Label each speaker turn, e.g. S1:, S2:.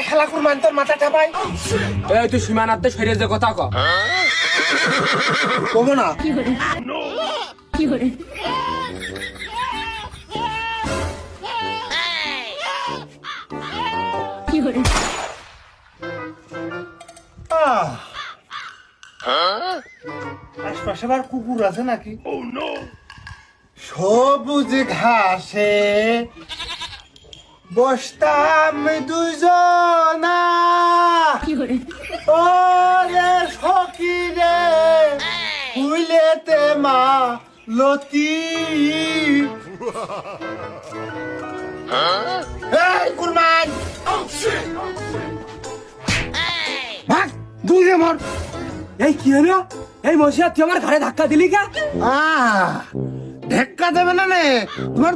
S1: খেলা কুরবান তোর মাথা চাপাই
S2: এই তুই সীমানাতে সরে যে কথা কও
S1: কমো না আশপাশে আবার কুকুর আছে নাকি সবুজ ঘাসে বসতাম দুজনা ওরে সখী রে হুইলেতে মা লতি এই কুরবান
S2: ভাগ দুইরে মর এই কি হলো এই মশিয়া তুই আমার ঘরে ধাক্কা দিলি কে
S1: ধাক্কা দেবে না রে তোমার